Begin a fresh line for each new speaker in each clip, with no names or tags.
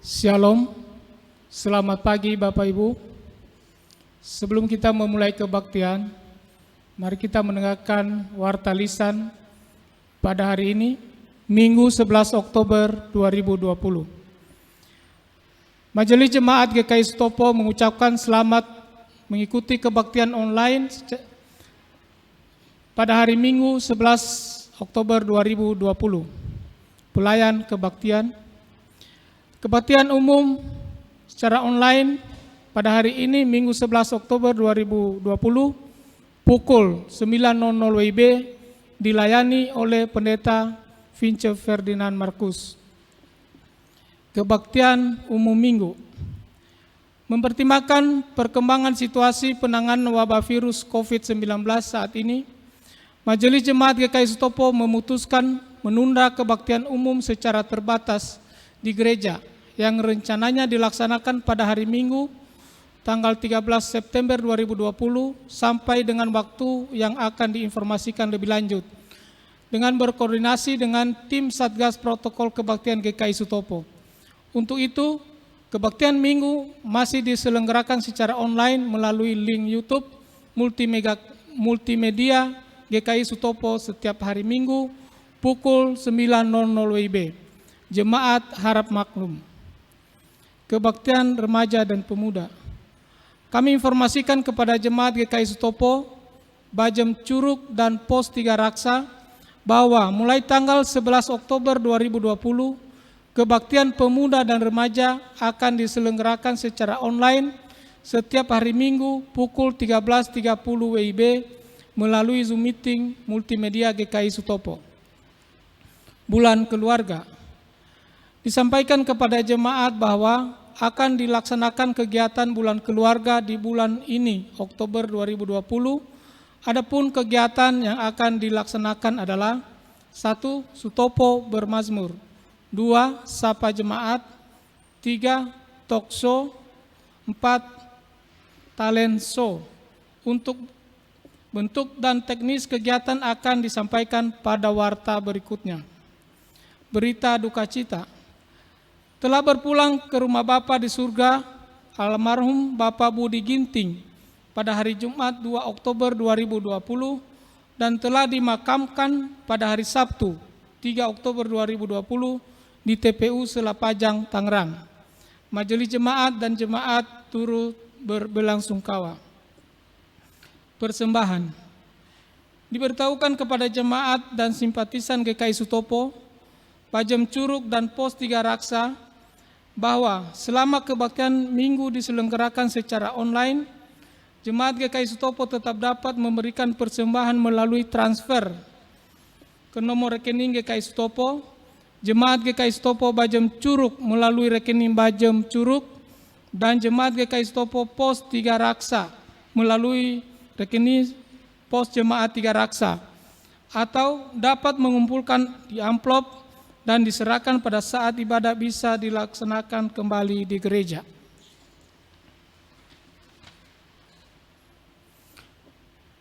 Shalom, selamat pagi Bapak Ibu. Sebelum kita memulai kebaktian, mari kita mendengarkan warta lisan pada hari ini, Minggu 11 Oktober 2020. Majelis Jemaat GKI Sutopo mengucapkan selamat mengikuti kebaktian online pada hari Minggu 11 Oktober 2020. Pelayan kebaktian. Kebaktian umum secara online pada hari ini Minggu 11 Oktober 2020 pukul 9.00 WIB dilayani oleh Pendeta Vince Ferdinand Markus. Kebaktian umum Minggu mempertimbangkan perkembangan situasi penanganan wabah virus COVID-19 saat ini, Majelis Jemaat GKI Sutopo memutuskan menunda kebaktian umum secara terbatas di gereja yang rencananya dilaksanakan pada hari Minggu tanggal 13 September 2020 sampai dengan waktu yang akan diinformasikan lebih lanjut dengan berkoordinasi dengan tim Satgas Protokol Kebaktian GKI Sutopo. Untuk itu, kebaktian Minggu masih diselenggarakan secara online melalui link YouTube multimedia GKI Sutopo setiap hari Minggu pukul 9.00 WIB. Jemaat harap maklum. Kebaktian remaja dan pemuda. Kami informasikan kepada Jemaat GKI Sutopo, Bajem Curug dan Pos 3 Raksa bahwa mulai tanggal 11 Oktober 2020, kebaktian pemuda dan remaja akan diselenggarakan secara online setiap hari Minggu pukul 13.30 WIB melalui Zoom Meeting Multimedia GKI Sutopo. Bulan Keluarga. Disampaikan kepada jemaat bahwa akan dilaksanakan kegiatan bulan keluarga di bulan ini, Oktober 2020. Adapun kegiatan yang akan dilaksanakan adalah 1. Sutopo bermazmur, 2. Sapa jemaat, 3. Talkshow, 4. Talent show. Untuk bentuk dan teknis kegiatan akan disampaikan pada warta berikutnya. Berita duka cita. Telah berpulang ke rumah Bapa di surga almarhum Bapak Budi Ginting pada hari Jumat 2 Oktober 2020 dan telah dimakamkan pada hari Sabtu 3 Oktober 2020 di TPU Selapajang, Tangerang. Majelis Jemaat dan Jemaat turut berbelasungkawa. Persembahan. Diberitahukan kepada jemaat dan simpatisan GKI Sutopo, Bajem Curug dan Pos 3 Raksa bahwa selama kebaktian Minggu diselenggarakan secara online, Jemaat GKI Sutopo tetap dapat memberikan persembahan melalui transfer ke nomor rekening GKI Sutopo, Jemaat GKI Sutopo Bajem Curug melalui rekening Bajem Curug, dan Jemaat GKI Sutopo Pos 3 Raksa melalui rekening Pos Jemaat 3 Raksa, atau dapat mengumpulkan di amplop dan diserahkan pada saat ibadah bisa dilaksanakan kembali di gereja.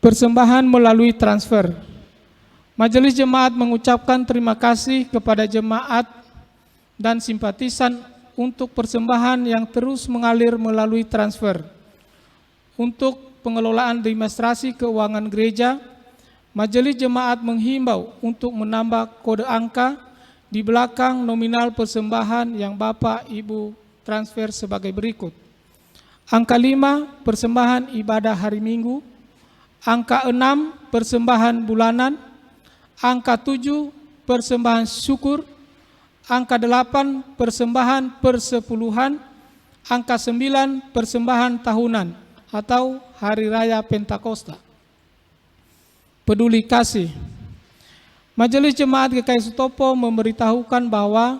Persembahan melalui transfer. Majelis Jemaat mengucapkan terima kasih kepada jemaat dan simpatisan untuk persembahan yang terus mengalir melalui transfer. Untuk pengelolaan administrasi keuangan gereja, Majelis Jemaat menghimbau untuk menambah kode angka di belakang nominal persembahan yang Bapak Ibu transfer sebagai berikut. Angka 5, persembahan ibadah hari Minggu. Angka 6, persembahan bulanan. Angka 7, persembahan syukur. Angka 8, persembahan persepuluhan. Angka 9, persembahan tahunan atau Hari Raya Pentakosta. Peduli kasih. Majelis Jemaat GKI Sutopo memberitahukan bahwa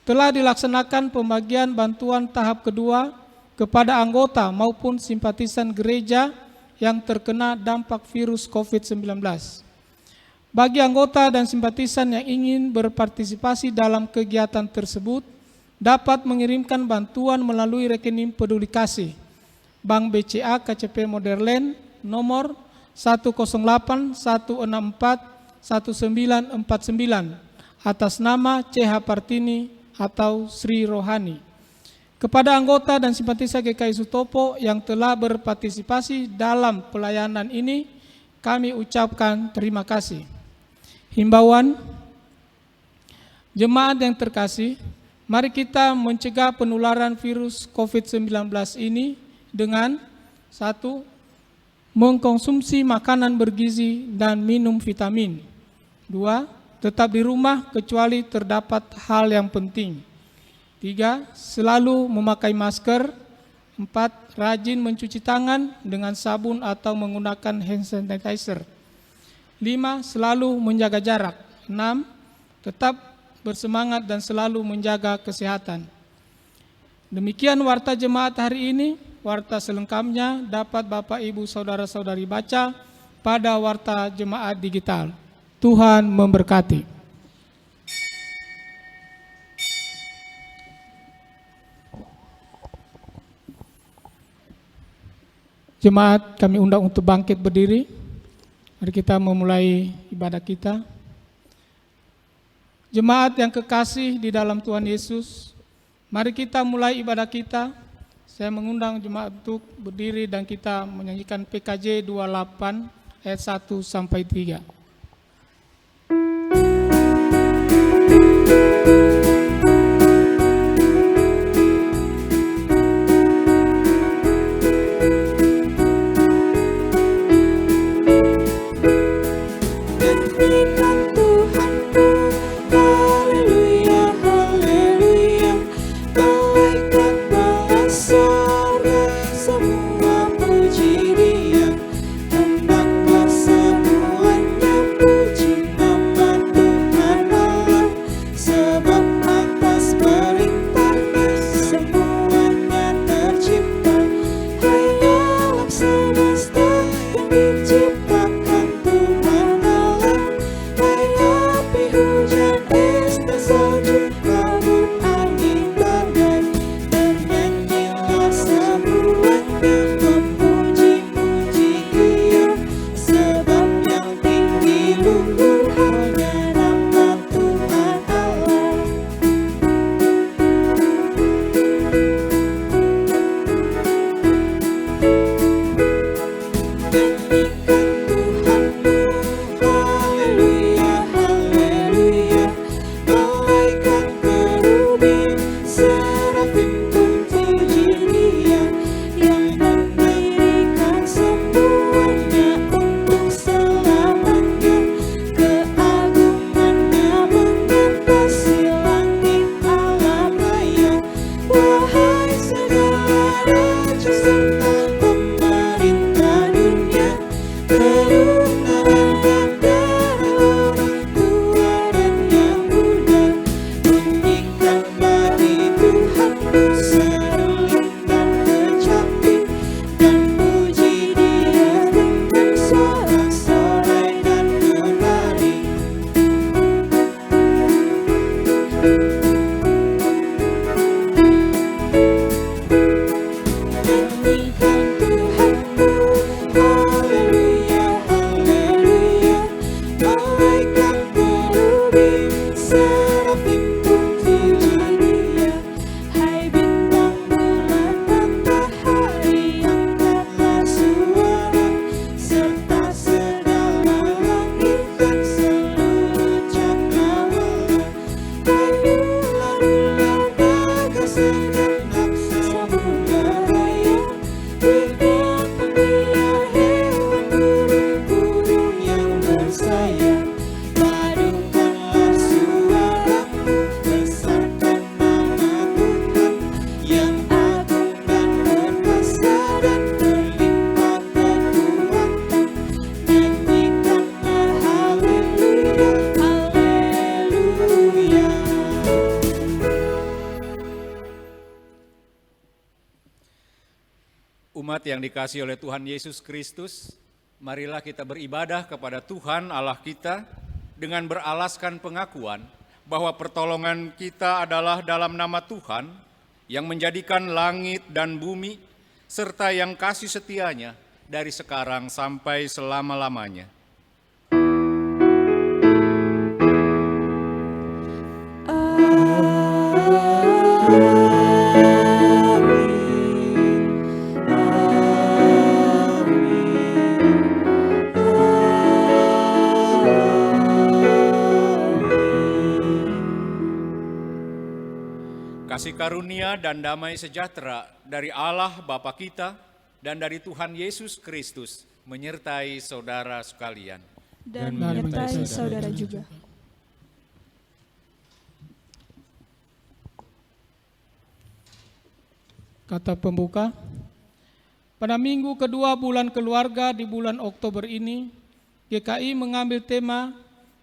telah dilaksanakan pembagian bantuan tahap kedua kepada anggota maupun simpatisan gereja yang terkena dampak virus COVID-19. Bagi anggota dan simpatisan yang ingin berpartisipasi dalam kegiatan tersebut, dapat mengirimkan bantuan melalui rekening Peduli Kasih Bank BCA KCP Modern nomor 108-164-1949 atas nama CH Partini atau Sri Rohani. Kepada anggota dan simpatisan GKI Sutopo yang telah berpartisipasi dalam pelayanan ini, kami ucapkan terima kasih. Himbauan, jemaat yang terkasih, mari kita mencegah penularan virus COVID-19 ini dengan 1. Mengkonsumsi makanan bergizi dan minum vitamin. 2. Tetap di rumah kecuali terdapat hal yang penting. 3. Selalu memakai masker. 4. Rajin mencuci tangan dengan sabun atau menggunakan hand sanitizer. 5. Selalu menjaga jarak. 6. Tetap bersemangat dan selalu menjaga kesehatan. Demikian warta jemaat hari ini. Warta selengkapnya dapat Bapak Ibu Saudara-saudari baca pada warta jemaat digital. Tuhan memberkati. Jemaat kami undang untuk bangkit berdiri. Mari kita memulai ibadah kita. Jemaat yang kekasih di dalam Tuhan Yesus, mari kita mulai ibadah kita. Saya mengundang jemaat untuk berdiri dan kita menyanyikan PKJ 28 ayat 1 sampai 3.
Umat yang dikasihi oleh Tuhan Yesus Kristus, marilah kita beribadah kepada Tuhan Allah kita dengan beralaskan pengakuan bahwa pertolongan kita adalah dalam nama Tuhan yang menjadikan langit dan bumi, serta yang kasih setianya dari sekarang sampai selama-lamanya. karunia dan damai sejahtera dari Allah Bapa kita dan dari Tuhan Yesus Kristus menyertai saudara sekalian.
Dan menyertai saudara juga.
Kata pembuka, pada minggu kedua bulan keluarga di bulan Oktober ini, GKI mengambil tema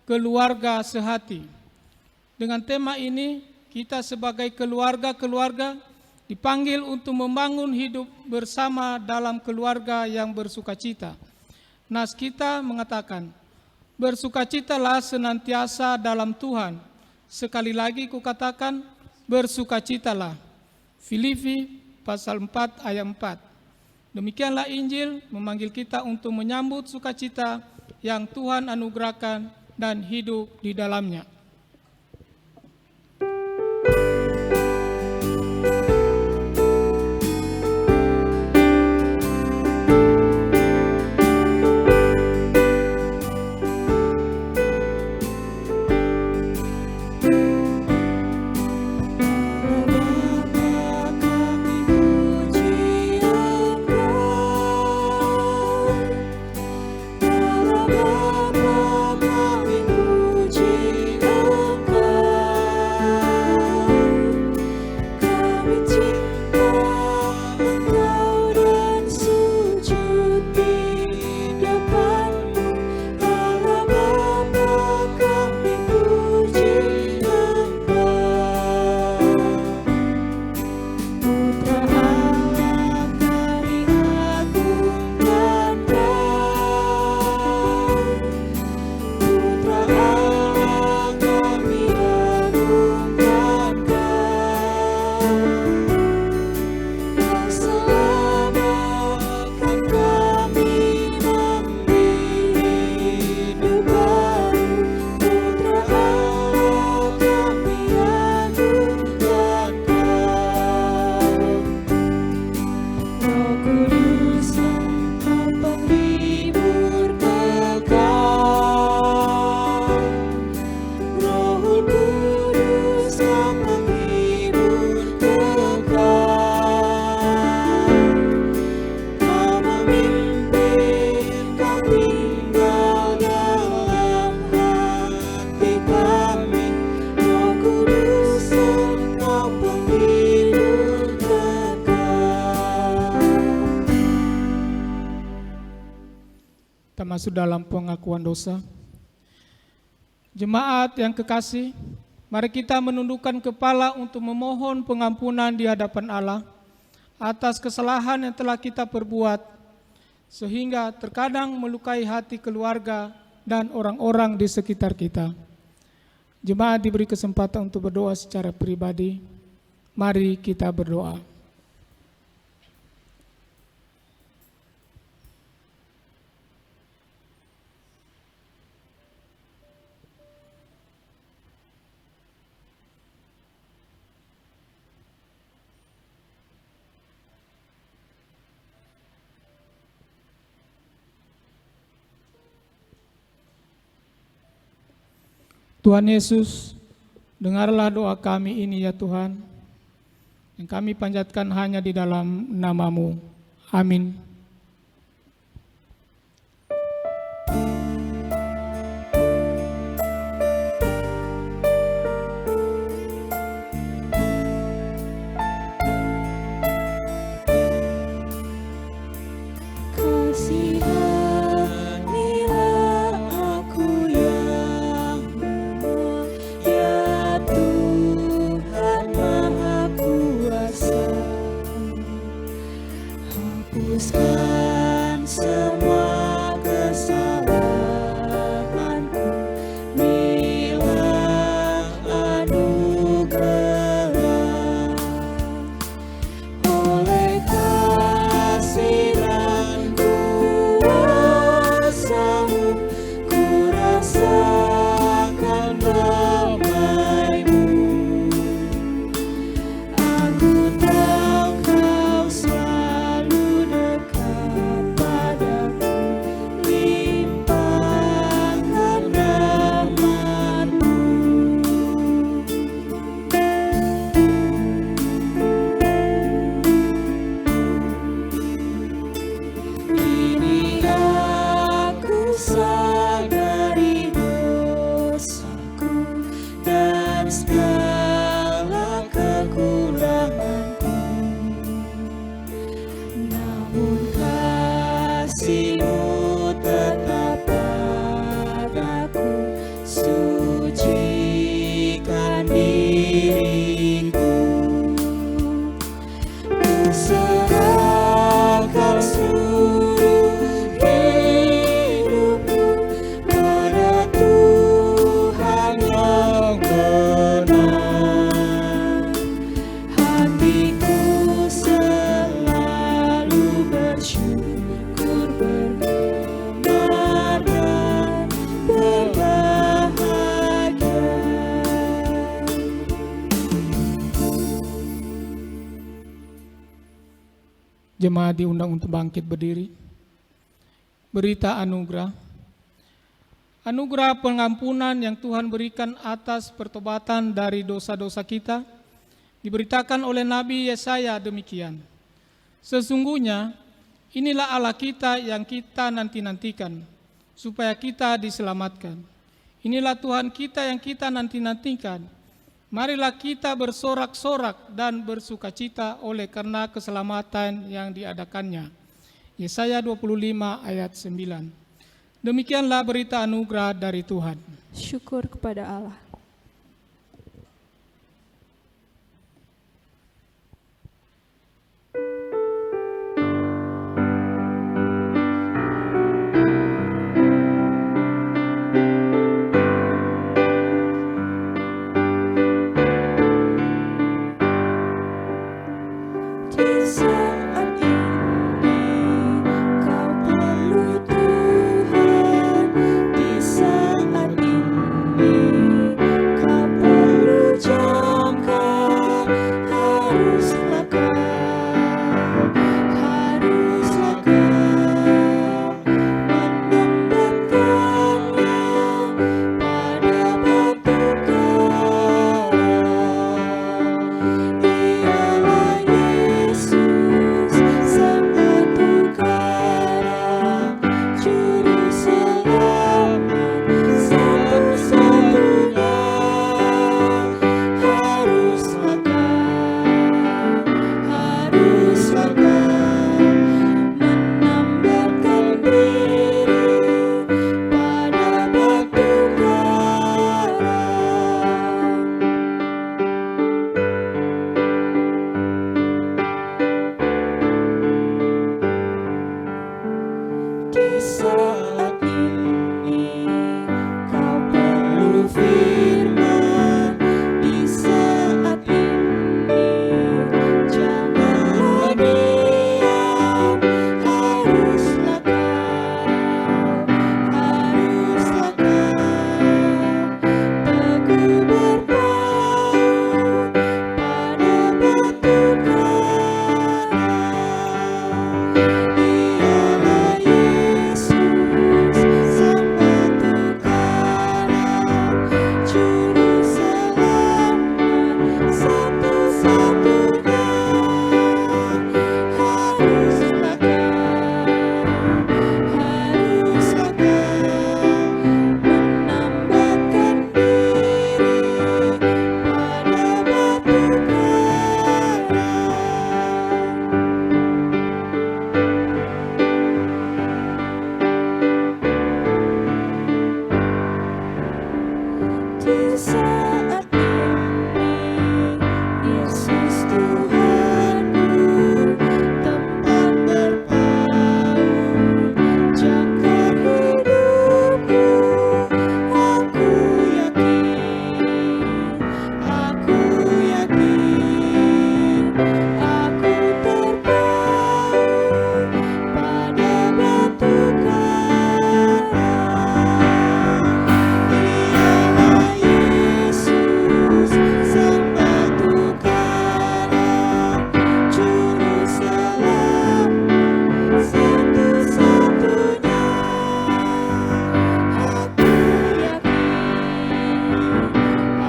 keluarga sehati. Dengan tema ini, kita sebagai keluarga-keluarga dipanggil untuk membangun hidup bersama dalam keluarga yang bersukacita. Nas kita mengatakan, bersukacitalah senantiasa dalam Tuhan. Sekali lagi kukatakan, bersukacitalah. Filipi pasal 4 ayat 4. Demikianlah Injil memanggil kita untuk menyambut sukacita yang Tuhan anugerahkan dan hidup di dalamnya. Masuk dalam pengakuan dosa. Jemaat yang kekasih, mari kita menundukkan kepala untuk memohon pengampunan di hadapan Allah atas kesalahan yang telah kita perbuat, sehingga terkadang melukai hati keluarga dan orang-orang di sekitar kita. Jemaat diberi kesempatan untuk berdoa secara pribadi. Mari kita berdoa. Tuhan Yesus, dengarlah doa kami ini ya Tuhan, yang kami panjatkan hanya di dalam nama-Mu. Amin.
Hapuskan serahkan seluruh hidupku pada Tuhan yang benar. Hatiku selalu bersyukur, bergemar dan berbahagia.
Jemaat diundang untuk bangkit berdiri. Berita anugerah. Anugerah pengampunan yang Tuhan berikan atas pertobatan dari dosa-dosa kita diberitakan oleh Nabi Yesaya demikian. Sesungguhnya inilah Allah kita yang kita nanti-nantikan, supaya kita diselamatkan. Inilah Tuhan kita yang kita nanti-nantikan. Marilah kita bersorak-sorak dan bersukacita oleh karena keselamatan yang diadakannya. Yesaya 25 ayat 9. Demikianlah berita anugerah dari Tuhan.
Syukur kepada Allah. Di saat ini kau perlu Tuhan. Di saat ini kau perlu jangkar. Haruslah kau menempatkannya pada batu karang. Ialah Yesus, Sang Batu Karang, Juru Selamat satu-satunya. Haruslah kau menambahkan diri pada batu karang. Di saat ini kau perlu firman. Di saat ini janganlah diam. Haruslah kau teguh berpaut pada batu karang. Ialah Yesus, Sang Batu Karang, Juru Selamat satu-satunya. Haruslah kau menambahkan diri pada batu karang. Di saat ini Yesus Tuhanku, tempat berpaut, jangkar hidupku. Aku yakin, aku terpaut pada batu karang. Ialah Yesus, Sang Batu Karang, Juru Selamat satu-satunya.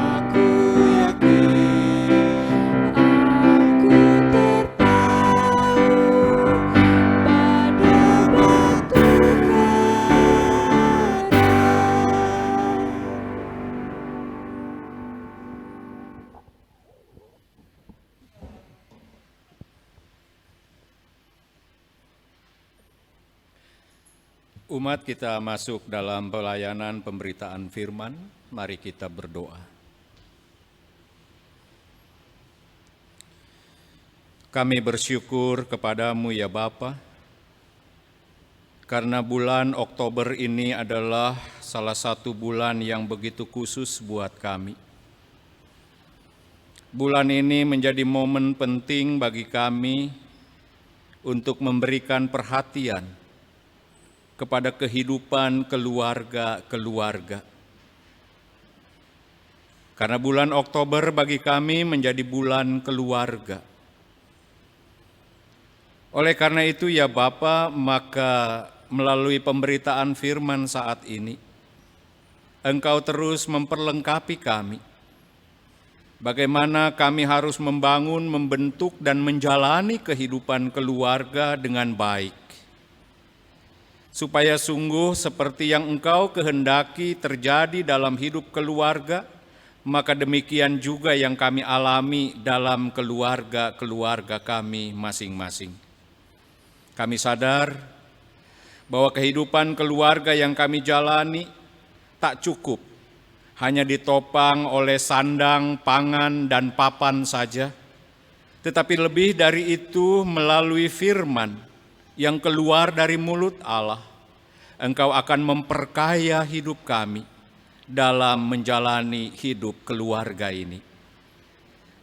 Aku terpaut pada batu karang.
Umat kita masuk dalam pelayanan pemberitaan firman, mari kita berdoa. Kami bersyukur kepadamu ya Bapa, karena bulan Oktober ini adalah salah satu bulan yang begitu khusus buat kami. Bulan ini menjadi momen penting bagi kami untuk memberikan perhatian kepada kehidupan keluarga-keluarga. Karena bulan Oktober bagi kami menjadi bulan keluarga. Oleh karena itu ya Bapa, maka melalui pemberitaan firman saat ini, Engkau terus memperlengkapi kami. Bagaimana kami harus membangun, membentuk, dan menjalani kehidupan keluarga dengan baik. Supaya sungguh seperti yang Engkau kehendaki terjadi dalam hidup keluarga, maka demikian juga yang kami alami dalam keluarga-keluarga kami masing-masing. Kami sadar bahwa kehidupan keluarga yang kami jalani tak cukup hanya ditopang oleh sandang, pangan, dan papan saja, tetapi lebih dari itu melalui firman yang keluar dari mulut Allah, Engkau akan memperkaya hidup kami dalam menjalani hidup keluarga ini.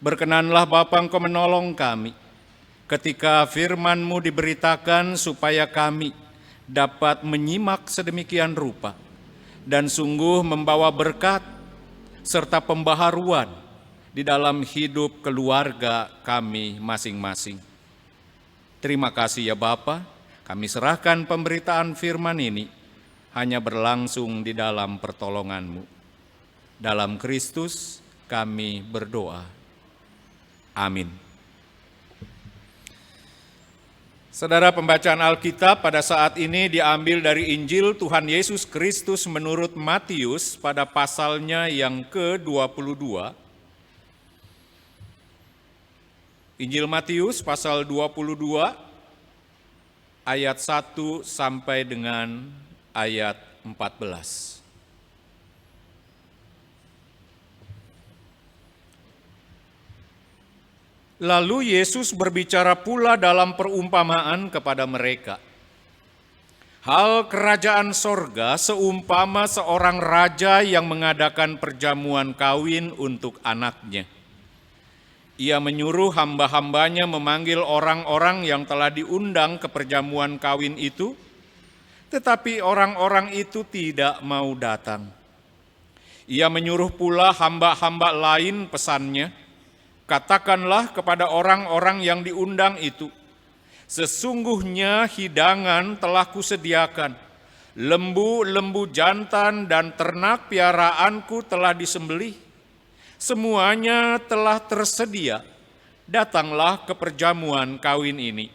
Berkenanlah Bapa, Engkau menolong kami ketika firman-Mu diberitakan supaya kami dapat menyimak sedemikian rupa dan sungguh membawa berkat serta pembaharuan di dalam hidup keluarga kami masing-masing. Terima kasih ya Bapa, kami serahkan pemberitaan firman ini hanya berlangsung di dalam pertolongan-Mu. Dalam Kristus kami berdoa. Amin. Saudara, pembacaan Alkitab pada saat ini diambil dari Injil Tuhan Yesus Kristus menurut Matius pada pasalnya yang ke-22. Injil Matius pasal 22 ayat 1 sampai dengan ayat 14. Lalu Yesus berbicara pula dalam perumpamaan kepada mereka. Hal kerajaan sorga seumpama seorang raja yang mengadakan perjamuan kawin untuk anaknya. Ia menyuruh hamba-hambanya memanggil orang-orang yang telah diundang ke perjamuan kawin itu, tetapi orang-orang itu tidak mau datang. Ia menyuruh pula hamba-hamba lain pesannya, katakanlah kepada orang-orang yang diundang itu, sesungguhnya hidangan telah kusediakan, lembu-lembu jantan dan ternak piaraanku telah disembelih, semuanya telah tersedia, datanglah ke perjamuan kawin ini.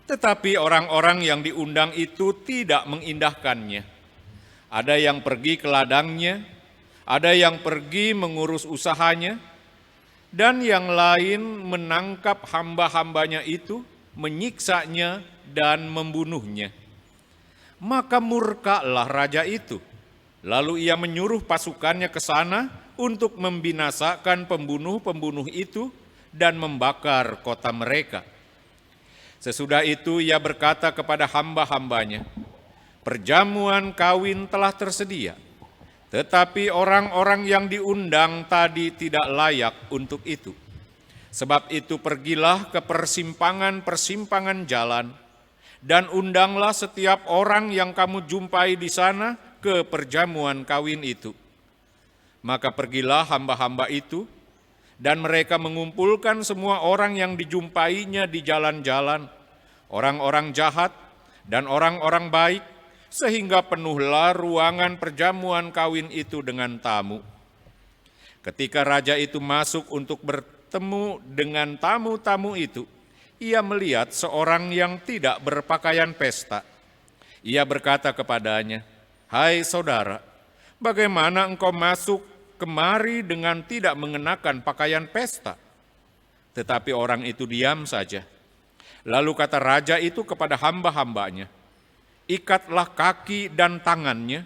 Tetapi orang-orang yang diundang itu tidak mengindahkannya. Ada yang pergi ke ladangnya, ada yang pergi mengurus usahanya, dan yang lain menangkap hamba-hambanya itu, menyiksanya dan membunuhnya. Maka murkalah raja itu. Lalu ia menyuruh pasukannya ke sana untuk membinasakan pembunuh-pembunuh itu dan membakar kota mereka. Sesudah itu ia berkata kepada hamba-hambanya, perjamuan kawin telah tersedia, tetapi orang-orang yang diundang tadi tidak layak untuk itu. Sebab itu pergilah ke persimpangan-persimpangan jalan, dan undanglah setiap orang yang kamu jumpai di sana ke perjamuan kawin itu. Maka pergilah hamba-hamba itu, dan mereka mengumpulkan semua orang yang dijumpainya di jalan-jalan, orang-orang jahat dan orang-orang baik, sehingga penuhlah ruangan perjamuan kawin itu dengan tamu. Ketika raja itu masuk untuk bertemu dengan tamu-tamu itu, ia melihat seorang yang tidak berpakaian pesta. Ia berkata kepadanya, "Hai saudara, bagaimana engkau masuk kemari dengan tidak mengenakan pakaian pesta?" Tetapi orang itu diam saja. Lalu kata raja itu kepada hamba-hambanya, "Ikatlah kaki dan tangannya,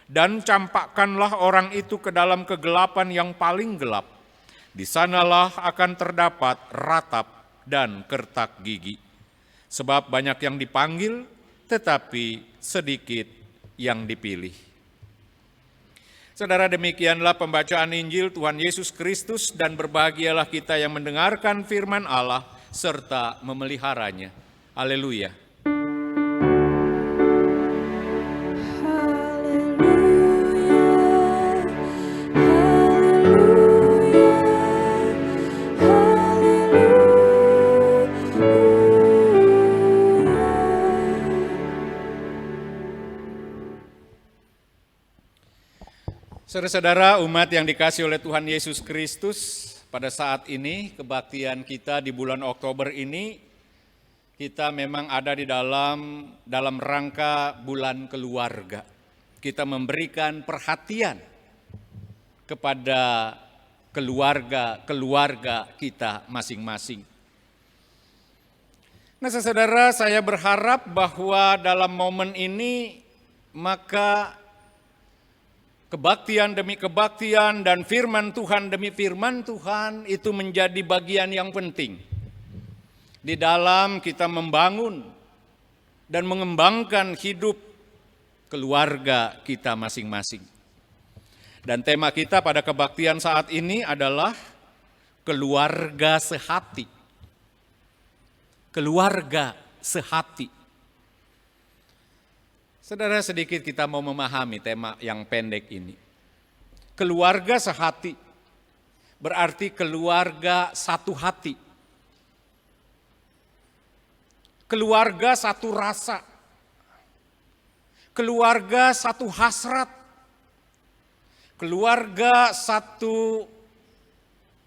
dan campakkanlah orang itu ke dalam kegelapan yang paling gelap, Di sanalah akan terdapat ratap dan kertak gigi. Sebab banyak yang dipanggil, tetapi sedikit yang dipilih. Saudara, demikianlah pembacaan Injil Tuhan Yesus Kristus, dan berbahagialah kita yang mendengarkan firman Allah serta memeliharanya. Haleluya. Saudara-saudara, umat yang dikasihi oleh Tuhan Yesus Kristus, pada saat ini kebaktian kita di bulan Oktober ini, kita memang ada di dalam rangka bulan keluarga. Kita memberikan perhatian kepada keluarga kita masing-masing. Nah, saudara, saya berharap bahwa dalam momen ini maka kebaktian demi kebaktian dan firman Tuhan demi firman Tuhan itu menjadi bagian yang penting di dalam kita membangun dan mengembangkan hidup keluarga kita masing-masing. Dan tema kita pada kebaktian saat ini adalah keluarga sehati. Keluarga sehati. Saudara, sedikit kita mau memahami tema yang pendek ini. Keluarga sehati berarti keluarga satu hati. Keluarga satu rasa. Keluarga satu hasrat. Keluarga satu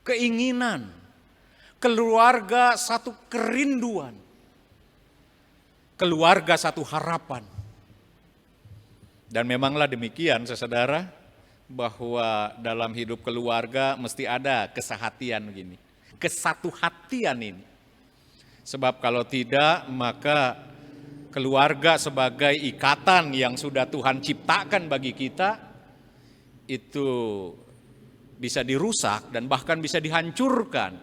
keinginan. Keluarga satu kerinduan. Keluarga satu harapan. Dan memanglah demikian, saudara, bahwa dalam hidup keluarga mesti ada kesehatian begini, kesatu hatian ini. Sebab kalau tidak, maka keluarga sebagai ikatan yang sudah Tuhan ciptakan bagi kita, itu bisa dirusak dan bahkan bisa dihancurkan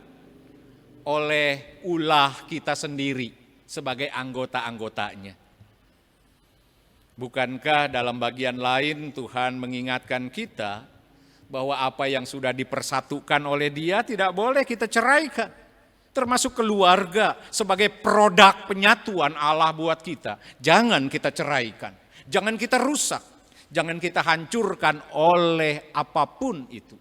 oleh ulah kita sendiri sebagai anggota-anggotanya. Bukankah dalam bagian lain Tuhan mengingatkan kita bahwa apa yang sudah dipersatukan oleh Dia tidak boleh kita ceraikan. Termasuk keluarga sebagai produk penyatuan Allah buat kita. Jangan kita ceraikan, jangan kita rusak, jangan kita hancurkan oleh apapun itu.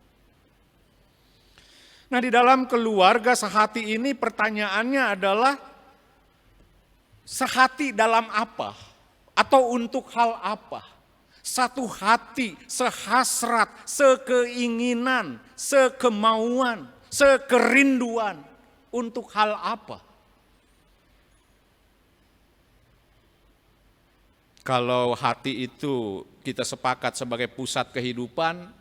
Nah, di dalam keluarga sehati ini pertanyaannya adalah sehati dalam apa? Atau untuk hal apa? Satu hati, sehasrat, sekeinginan, sekemauan, sekerinduan. Untuk hal apa? Kalau hati itu kita sepakat sebagai pusat kehidupan,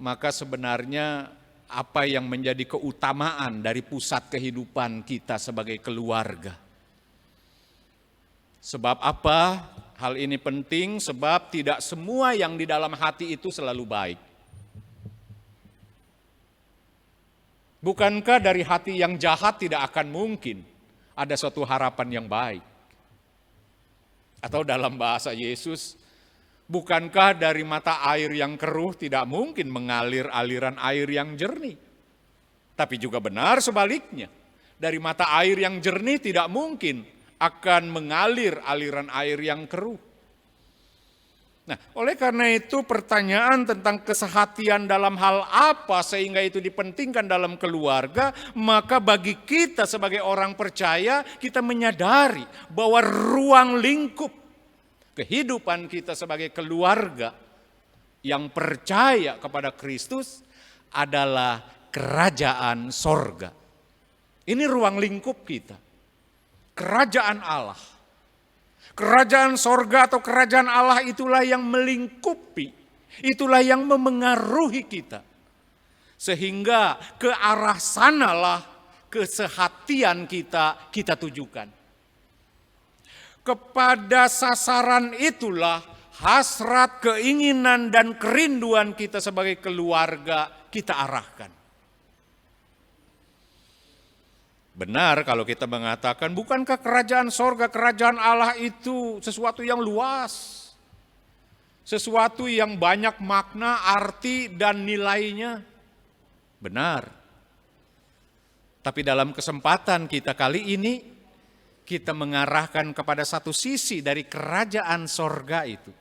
maka sebenarnya apa yang menjadi keutamaan dari pusat kehidupan kita sebagai keluarga? Sebab apa hal ini penting? Sebab tidak semua yang di dalam hati itu selalu baik. Bukankah dari hati yang jahat tidak akan mungkin ada suatu harapan yang baik? Atau dalam bahasa Yesus, bukankah dari mata air yang keruh tidak mungkin mengalir aliran air yang jernih? Tapi juga benar sebaliknya, dari mata air yang jernih tidak mungkin akan mengalir aliran air yang keruh. Nah, oleh karena itu pertanyaan tentang kesehatian dalam hal apa sehingga itu dipentingkan dalam keluarga, maka bagi kita sebagai orang percaya, kita menyadari bahwa ruang lingkup kehidupan kita sebagai keluarga yang percaya kepada Kristus adalah kerajaan sorga. Ini ruang lingkup kita. Kerajaan Allah. Kerajaan sorga atau kerajaan Allah itulah yang melingkupi, itulah yang memengaruhi kita. Sehingga ke arah sanalah kesehatian kita tujukan. Kepada sasaran itulah hasrat, keinginan dan kerinduan kita sebagai keluarga kita arahkan. Benar kalau kita mengatakan, bukankah kerajaan sorga, kerajaan Allah itu sesuatu yang luas, sesuatu yang banyak makna, arti, dan nilainya? Benar. Tapi dalam kesempatan kita kali ini, kita mengarahkan kepada satu sisi dari kerajaan sorga itu,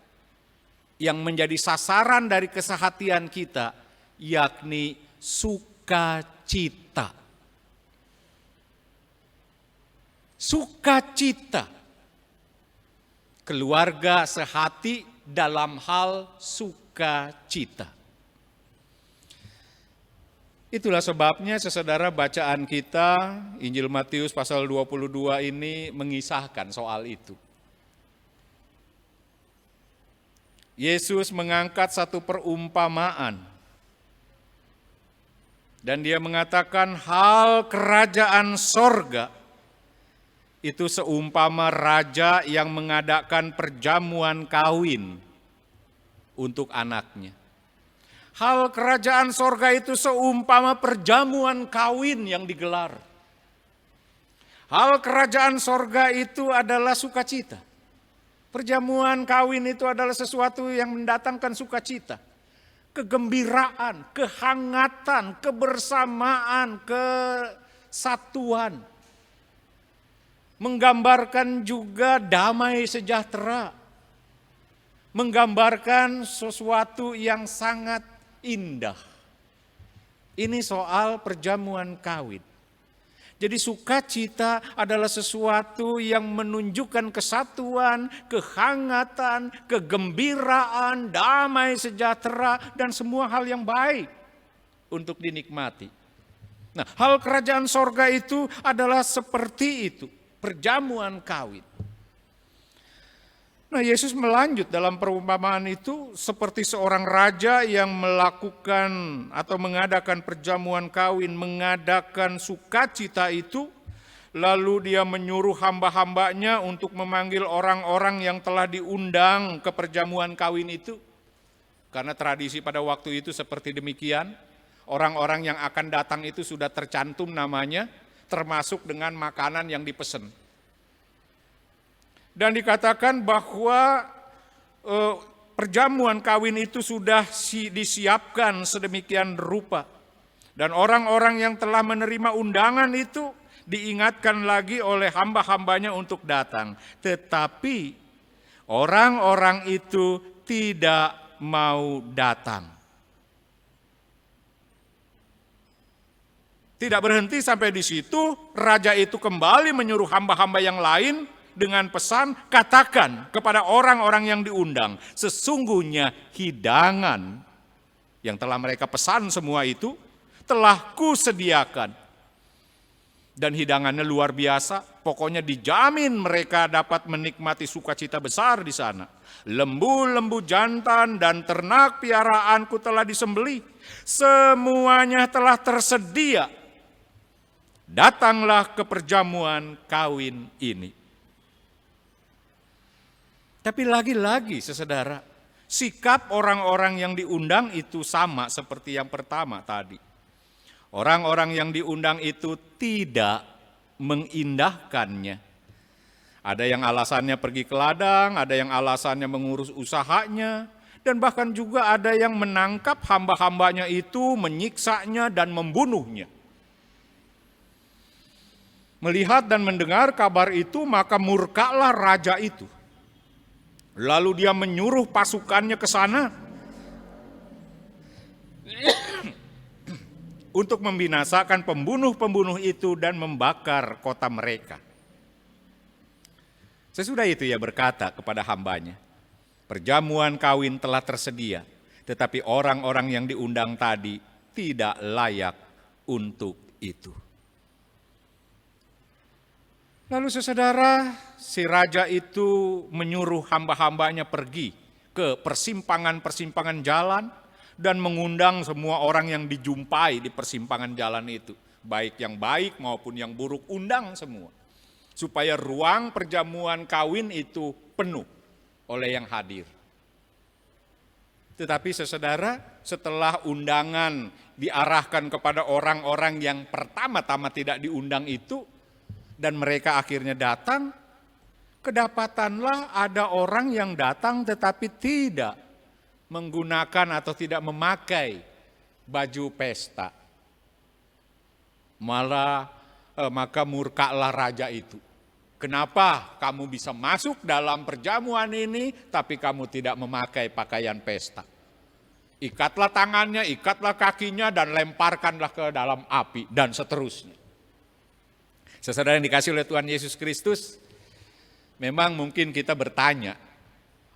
yang menjadi sasaran dari kesehatian kita, yakni sukacita. Sukacita. Keluarga sehati dalam hal sukacita. Itulah sebabnya saudara bacaan kita Injil Matius pasal 22 ini mengisahkan soal itu. Yesus mengangkat satu perumpamaan. Dan dia mengatakan hal kerajaan sorga itu seumpama raja yang mengadakan perjamuan kawin untuk anaknya. Hal kerajaan sorga itu seumpama perjamuan kawin yang digelar. Hal kerajaan sorga itu adalah sukacita. Perjamuan kawin itu adalah sesuatu yang mendatangkan sukacita. Kegembiraan, kehangatan, kebersamaan, kesatuan. Menggambarkan juga damai sejahtera. Menggambarkan sesuatu yang sangat indah. Ini soal perjamuan kawin. Jadi sukacita adalah sesuatu yang menunjukkan kesatuan, kehangatan, kegembiraan, damai sejahtera, dan semua hal yang baik untuk dinikmati. Nah, hal kerajaan sorga itu adalah seperti itu. Perjamuan kawin. Nah, Yesus melanjut dalam perumpamaan itu seperti seorang raja yang melakukan atau mengadakan perjamuan kawin, mengadakan sukacita itu, lalu dia menyuruh hamba-hambanya untuk memanggil orang-orang yang telah diundang ke perjamuan kawin itu. Karena tradisi pada waktu itu seperti demikian, orang-orang yang akan datang itu sudah tercantum namanya, termasuk dengan makanan yang dipesan. Dan dikatakan bahwa perjamuan kawin itu sudah disiapkan sedemikian rupa. Dan orang-orang yang telah menerima undangan itu diingatkan lagi oleh hamba-hambanya untuk datang. Tetapi orang-orang itu tidak mau datang. Tidak berhenti sampai di situ, raja itu kembali menyuruh hamba-hamba yang lain dengan pesan, katakan kepada orang-orang yang diundang, sesungguhnya hidangan yang telah mereka pesan semua itu telah kusediakan. Dan hidangannya luar biasa, pokoknya dijamin mereka dapat menikmati sukacita besar di sana. Lembu-lembu jantan dan ternak piaraanku telah disembelih, semuanya telah tersedia. Datanglah ke perjamuan kawin ini. Tapi lagi-lagi saudara, sikap orang-orang yang diundang itu sama seperti yang pertama tadi. Orang-orang yang diundang itu tidak mengindahkannya. Ada yang alasannya pergi ke ladang, ada yang alasannya mengurus usahanya, dan bahkan juga ada yang menangkap hamba-hambanya itu, menyiksanya dan membunuhnya. Melihat dan mendengar kabar itu, maka murkalah raja itu. Lalu dia menyuruh pasukannya ke sana untuk membinasakan pembunuh-pembunuh itu dan membakar kota mereka. Sesudah itu ia berkata kepada hambanya, perjamuan kawin telah tersedia, tetapi orang-orang yang diundang tadi tidak layak untuk itu. Lalu saudara, si raja itu menyuruh hamba-hambanya pergi ke persimpangan-persimpangan jalan dan mengundang semua orang yang dijumpai di persimpangan jalan itu. Baik yang baik maupun yang buruk, undang semua. Supaya ruang perjamuan kawin itu penuh oleh yang hadir. Tetapi saudara, setelah undangan diarahkan kepada orang-orang yang pertama-tama tidak diundang itu, dan mereka akhirnya datang, kedapatanlah ada orang yang datang tetapi tidak menggunakan atau tidak memakai baju pesta. Maka murkalah raja itu. Kenapa kamu bisa masuk dalam perjamuan ini tapi kamu tidak memakai pakaian pesta? Ikatlah tangannya, ikatlah kakinya dan lemparkanlah ke dalam api dan seterusnya. Saudara yang dikasih oleh Tuhan Yesus Kristus, memang mungkin kita bertanya,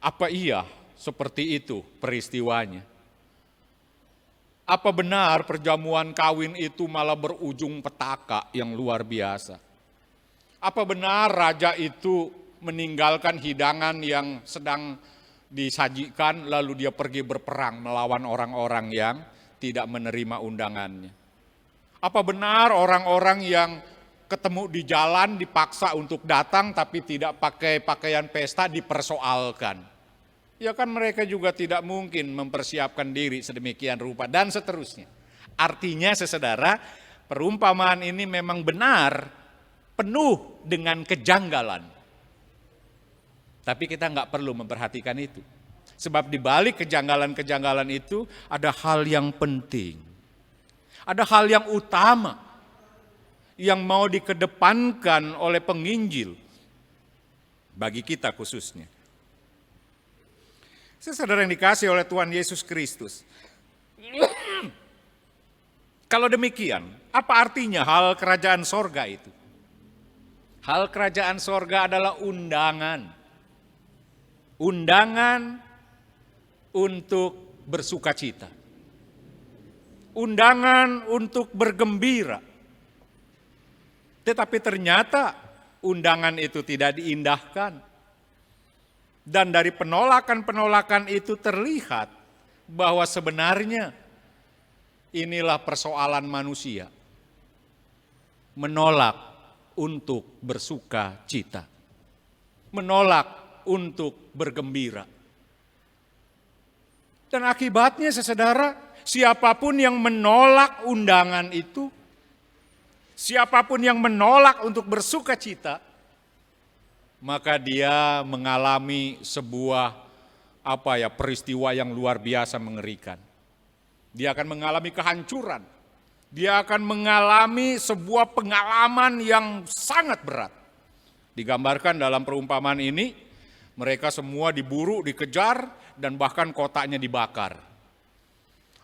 apa iya seperti itu peristiwanya? Apa benar perjamuan kawin itu malah berujung petaka yang luar biasa? Apa benar raja itu meninggalkan hidangan yang sedang disajikan lalu dia pergi berperang melawan orang-orang yang tidak menerima undangannya? Apa benar orang-orang yang ketemu di jalan dipaksa untuk datang tapi tidak pakai pakaian pesta dipersoalkan? Ya kan mereka juga tidak mungkin mempersiapkan diri sedemikian rupa dan seterusnya. Artinya saudara, perumpamaan ini memang benar, penuh dengan kejanggalan. Tapi kita nggak perlu memperhatikan itu. Sebab di balik kejanggalan-kejanggalan itu ada hal yang penting. Ada hal yang utama yang mau dikedepankan oleh penginjil bagi kita khususnya. Saudara yang dikasih oleh Tuhan Yesus Kristus. Kalau demikian, apa artinya hal kerajaan sorga itu? Hal kerajaan sorga adalah undangan. Undangan untuk bersukacita. Undangan untuk bergembira. Tetapi ternyata undangan itu tidak diindahkan. Dan dari penolakan-penolakan itu terlihat bahwa sebenarnya inilah persoalan manusia. Menolak untuk bersuka cita. Menolak untuk bergembira. Dan akibatnya saudara, siapapun yang menolak undangan itu, siapapun yang menolak untuk bersuka cita, maka dia mengalami sebuah peristiwa yang luar biasa mengerikan. Dia akan mengalami kehancuran. Dia akan mengalami sebuah pengalaman yang sangat berat. Digambarkan dalam perumpamaan ini, mereka semua diburu, dikejar, dan bahkan kotanya dibakar.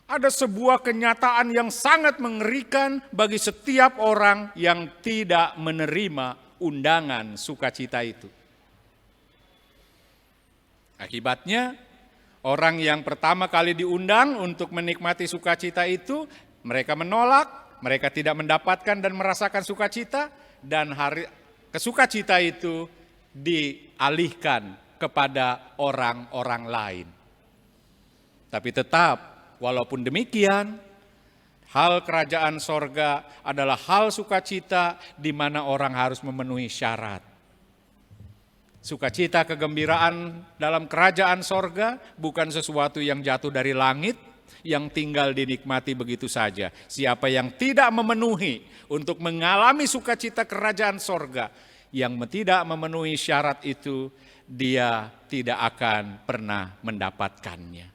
Ada sebuah kenyataan yang sangat mengerikan bagi setiap orang yang tidak menerima undangan sukacita itu. Akibatnya, orang yang pertama kali diundang untuk menikmati sukacita itu, mereka menolak, mereka tidak mendapatkan dan merasakan sukacita, dan kesukacita itu dialihkan kepada orang-orang lain. Tapi tetap, walaupun demikian, hal kerajaan sorga adalah hal sukacita di mana orang harus memenuhi syarat. Sukacita kegembiraan dalam kerajaan sorga bukan sesuatu yang jatuh dari langit, yang tinggal dinikmati begitu saja. Siapa yang tidak memenuhi untuk mengalami sukacita kerajaan sorga, yang tidak memenuhi syarat itu, dia tidak akan pernah mendapatkannya.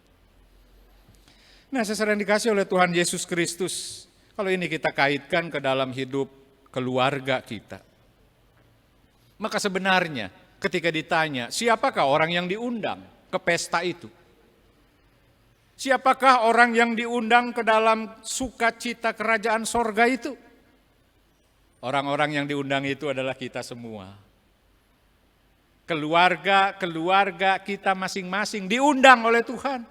Nah, saudara yang dikasih oleh Tuhan Yesus Kristus, kalau ini kita kaitkan ke dalam hidup keluarga kita. Maka sebenarnya ketika ditanya, siapakah orang yang diundang ke pesta itu? Siapakah orang yang diundang ke dalam sukacita kerajaan sorga itu? Orang-orang yang diundang itu adalah kita semua. Keluarga kita masing-masing diundang oleh Tuhan.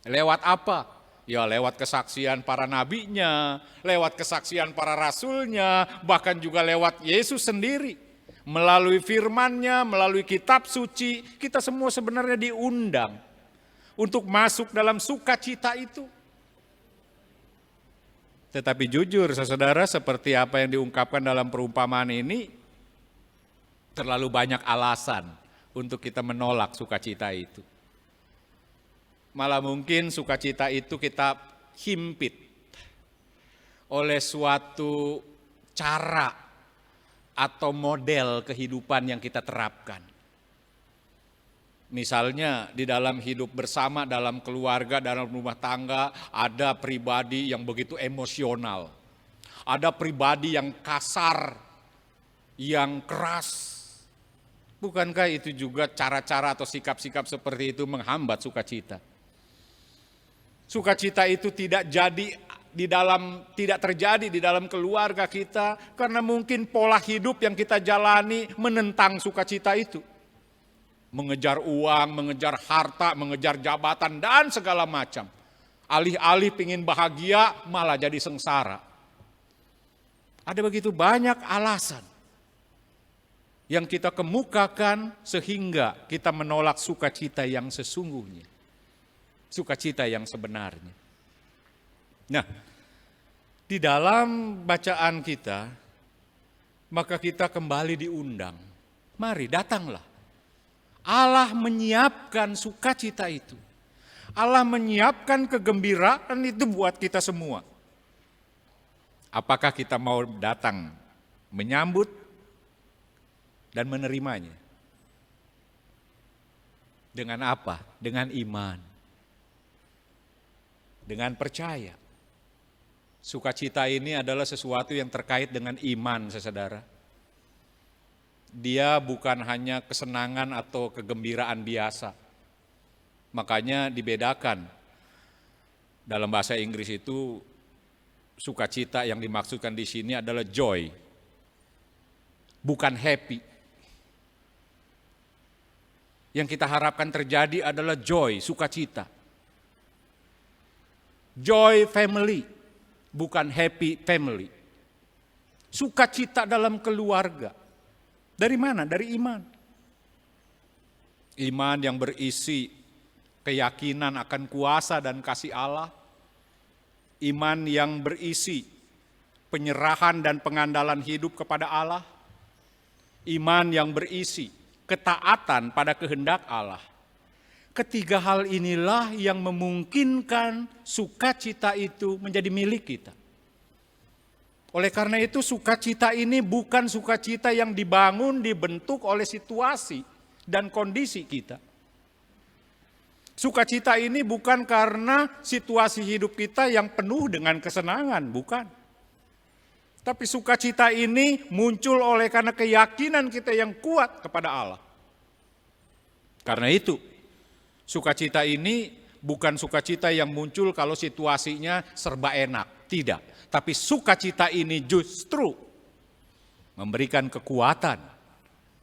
Lewat apa? Ya lewat kesaksian para nabinya, lewat kesaksian para rasulnya, bahkan juga lewat Yesus sendiri. Melalui firman-Nya, melalui kitab suci, kita semua sebenarnya diundang untuk masuk dalam sukacita itu. Tetapi jujur saudara, seperti apa yang diungkapkan dalam perumpamaan ini, terlalu banyak alasan untuk kita menolak sukacita itu. Malah mungkin sukacita itu kita himpit oleh suatu cara atau model kehidupan yang kita terapkan. Misalnya di dalam hidup bersama, dalam keluarga, dalam rumah tangga, ada pribadi yang begitu emosional. Ada pribadi yang kasar, yang keras. Bukankah itu juga cara-cara atau sikap-sikap seperti itu menghambat sukacita? Sukacita itu tidak terjadi di dalam keluarga kita karena mungkin pola hidup yang kita jalani menentang sukacita itu. Mengejar uang, mengejar harta, mengejar jabatan dan segala macam. Alih-alih pingin bahagia malah jadi sengsara. Ada begitu banyak alasan yang kita kemukakan sehingga kita menolak sukacita yang sesungguhnya. Sukacita yang sebenarnya. Nah, di dalam bacaan kita, maka kita kembali diundang. Mari datanglah. Allah menyiapkan sukacita itu. Allah menyiapkan kegembiraan itu buat kita semua. Apakah kita mau datang menyambut dan menerimanya? Dengan apa? Dengan iman. Dengan percaya. Sukacita ini adalah sesuatu yang terkait dengan iman, saudara. Dia bukan hanya kesenangan atau kegembiraan biasa. Makanya dibedakan. Dalam bahasa Inggris itu sukacita yang dimaksudkan di sini adalah joy. Bukan happy. Yang kita harapkan terjadi adalah joy, sukacita. Joy family, bukan happy family. Sukacita dalam keluarga. Dari mana? Dari iman. Iman yang berisi keyakinan akan kuasa dan kasih Allah. Iman yang berisi penyerahan dan pengandalan hidup kepada Allah. Iman yang berisi ketaatan pada kehendak Allah. Ketiga hal inilah yang memungkinkan sukacita itu menjadi milik kita. Oleh karena itu sukacita ini bukan sukacita yang dibangun, dibentuk oleh situasi dan kondisi kita. Sukacita ini bukan karena situasi hidup kita yang penuh dengan kesenangan, bukan. Tapi sukacita ini muncul oleh karena keyakinan kita yang kuat kepada Allah. Karena itu, sukacita ini bukan sukacita yang muncul kalau situasinya serba enak, tidak. Tapi sukacita ini justru memberikan kekuatan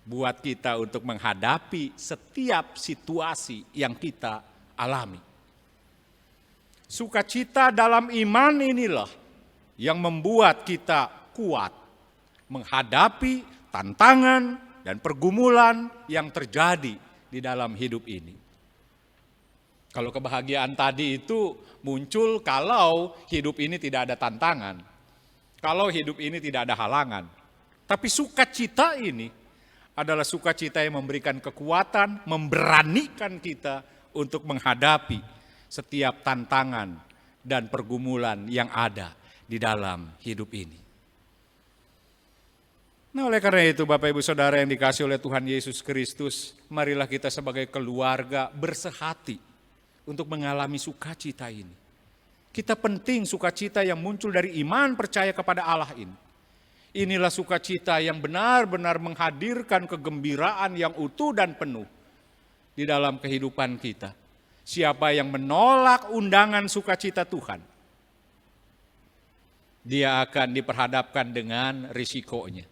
buat kita untuk menghadapi setiap situasi yang kita alami. Sukacita dalam iman inilah yang membuat kita kuat menghadapi tantangan dan pergumulan yang terjadi di dalam hidup ini. Kalau kebahagiaan tadi itu muncul kalau hidup ini tidak ada tantangan, kalau hidup ini tidak ada halangan. Tapi sukacita ini adalah sukacita yang memberikan kekuatan, memberanikan kita untuk menghadapi setiap tantangan dan pergumulan yang ada di dalam hidup ini. Nah, oleh karena itu Bapak Ibu Saudara yang dikasihi oleh Tuhan Yesus Kristus, marilah kita sebagai keluarga bersehati untuk mengalami sukacita ini. Kita penting sukacita yang muncul dari iman percaya kepada Allah ini. Inilah sukacita yang benar-benar menghadirkan kegembiraan yang utuh dan penuh di dalam kehidupan kita. Siapa yang menolak undangan sukacita Tuhan, dia akan diperhadapkan dengan risikonya,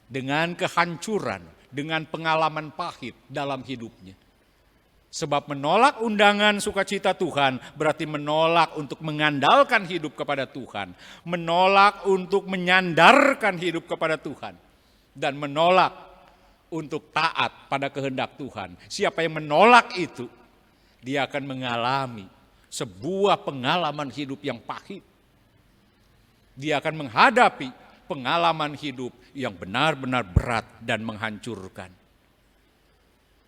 dengan kehancuran, dengan pengalaman pahit dalam hidupnya. Sebab menolak undangan sukacita Tuhan berarti menolak untuk mengandalkan hidup kepada Tuhan. Menolak untuk menyandarkan hidup kepada Tuhan. Dan menolak untuk taat pada kehendak Tuhan. Siapa yang menolak itu, dia akan mengalami sebuah pengalaman hidup yang pahit. Dia akan menghadapi pengalaman hidup yang benar-benar berat dan menghancurkan.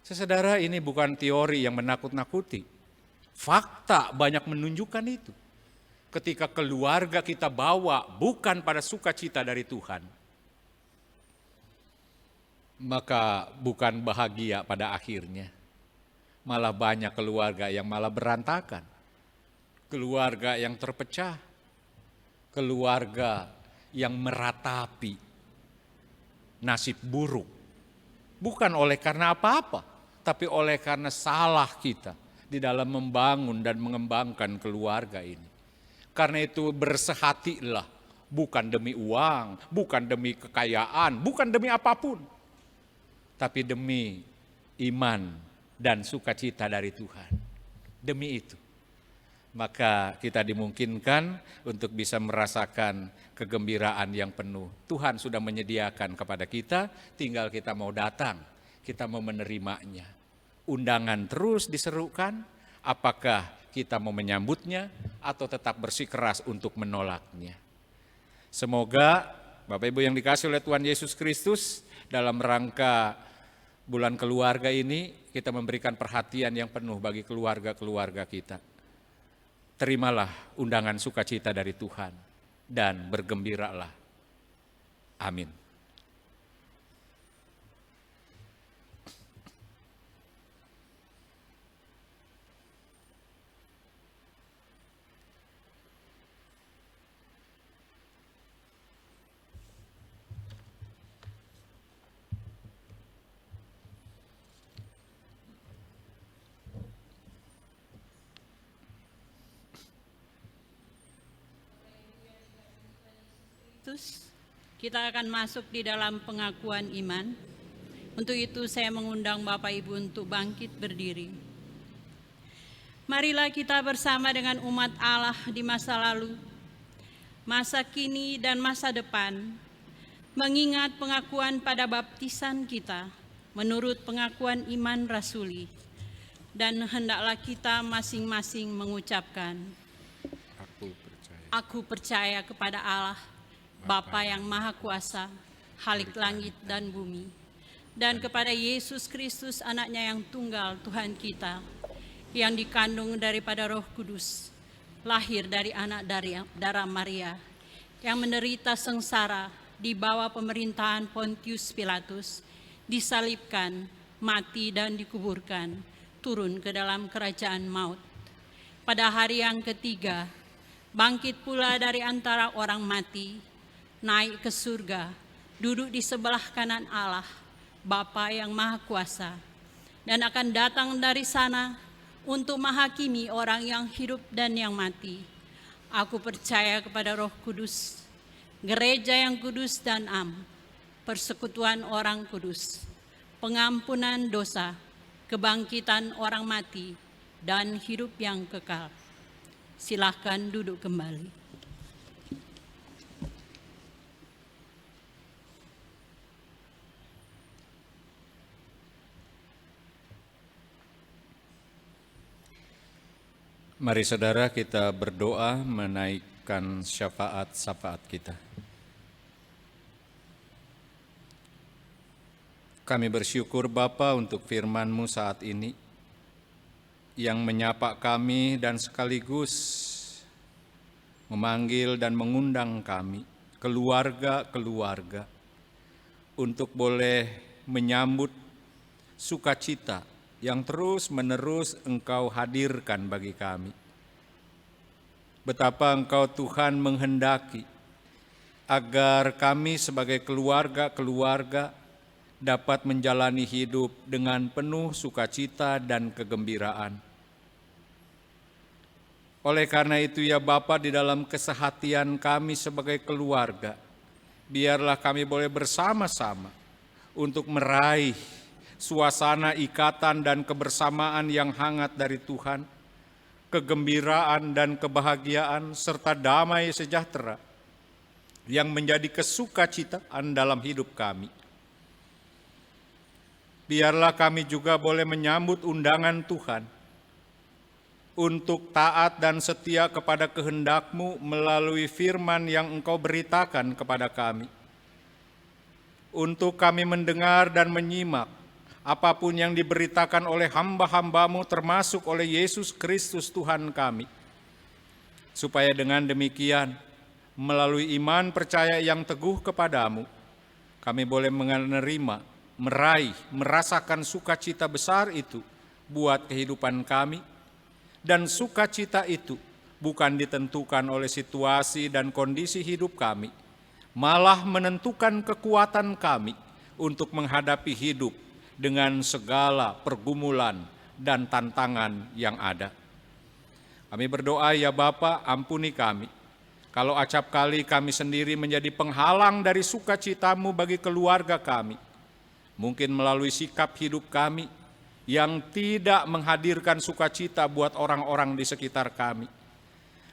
Saudara, ini bukan teori yang menakut-nakuti. Fakta banyak menunjukkan itu. Ketika keluarga kita bawa bukan pada sukacita dari Tuhan, maka bukan bahagia pada akhirnya. Malah banyak keluarga yang malah berantakan. Keluarga yang terpecah. Keluarga yang meratapi nasib buruk. Bukan oleh karena apa-apa, tapi oleh karena salah kita di dalam membangun dan mengembangkan keluarga ini. Karena itu bersehatilah, bukan demi uang, bukan demi kekayaan, bukan demi apapun, tapi demi iman dan sukacita dari Tuhan. Demi itu, maka kita dimungkinkan untuk bisa merasakan kegembiraan yang penuh. Tuhan sudah menyediakan kepada kita, tinggal kita mau datang, kita mau menerimanya. Undangan terus diserukan, apakah kita mau menyambutnya atau tetap bersikeras untuk menolaknya. Semoga Bapak Ibu yang dikasihi oleh Tuhan Yesus Kristus, dalam rangka bulan keluarga ini kita memberikan perhatian yang penuh bagi keluarga-keluarga kita. Terimalah undangan sukacita dari Tuhan dan bergembiralah. Amin.
Kita akan masuk di dalam pengakuan iman. Untuk itu saya mengundang Bapak Ibu untuk bangkit berdiri. Marilah kita bersama dengan umat Allah di masa lalu, masa kini dan masa depan, mengingat pengakuan pada baptisan kita menurut pengakuan iman rasuli. Dan hendaklah kita masing-masing mengucapkan, Aku percaya kepada Allah, Bapa yang Maha Kuasa, Khalik langit dan bumi, dan kepada Yesus Kristus anaknya yang tunggal Tuhan kita, yang dikandung daripada Roh Kudus, lahir dari anak darah Maria, yang menderita sengsara di bawah pemerintahan Pontius Pilatus, disalibkan, mati dan dikuburkan, turun ke dalam kerajaan maut. Pada hari yang ketiga, bangkit pula dari antara orang mati, naik ke surga, duduk di sebelah kanan Allah, Bapa yang Maha Kuasa, dan akan datang dari sana untuk menghakimi orang yang hidup dan yang mati. Aku percaya kepada Roh Kudus, gereja yang kudus dan am, persekutuan orang kudus, pengampunan dosa, kebangkitan orang mati, dan hidup yang kekal. Silakan duduk kembali.
Mari saudara kita berdoa menaikkan syafaat kita. Kami bersyukur Bapa untuk firman-Mu saat ini yang menyapa kami dan sekaligus memanggil dan mengundang kami, keluarga-keluarga, untuk boleh menyambut sukacita yang terus-menerus Engkau hadirkan bagi kami. Betapa Engkau Tuhan menghendaki agar kami sebagai keluarga-keluarga dapat menjalani hidup dengan penuh sukacita dan kegembiraan. Oleh karena itu ya Bapa, di dalam kesehatian kami sebagai keluarga, biarlah kami boleh bersama-sama untuk meraih suasana ikatan dan kebersamaan yang hangat dari Tuhan, kegembiraan dan kebahagiaan serta damai sejahtera yang menjadi kesukacitaan dalam hidup kami. Biarlah kami juga boleh menyambut undangan Tuhan untuk taat dan setia kepada kehendak-Mu melalui firman yang Engkau beritakan kepada kami. Untuk kami mendengar dan menyimak apapun yang diberitakan oleh hamba-hambamu termasuk oleh Yesus Kristus Tuhan kami. Supaya dengan demikian, melalui iman percaya yang teguh kepadamu, kami boleh menerima, meraih, merasakan sukacita besar itu buat kehidupan kami, dan sukacita itu bukan ditentukan oleh situasi dan kondisi hidup kami, malah menentukan kekuatan kami untuk menghadapi hidup dengan segala pergumulan dan tantangan yang ada. Kami berdoa, ya Bapa, ampuni kami kalau acap kali kami sendiri menjadi penghalang dari sukacitamu bagi keluarga kami, mungkin melalui sikap hidup kami yang tidak menghadirkan sukacita buat orang-orang di sekitar kami.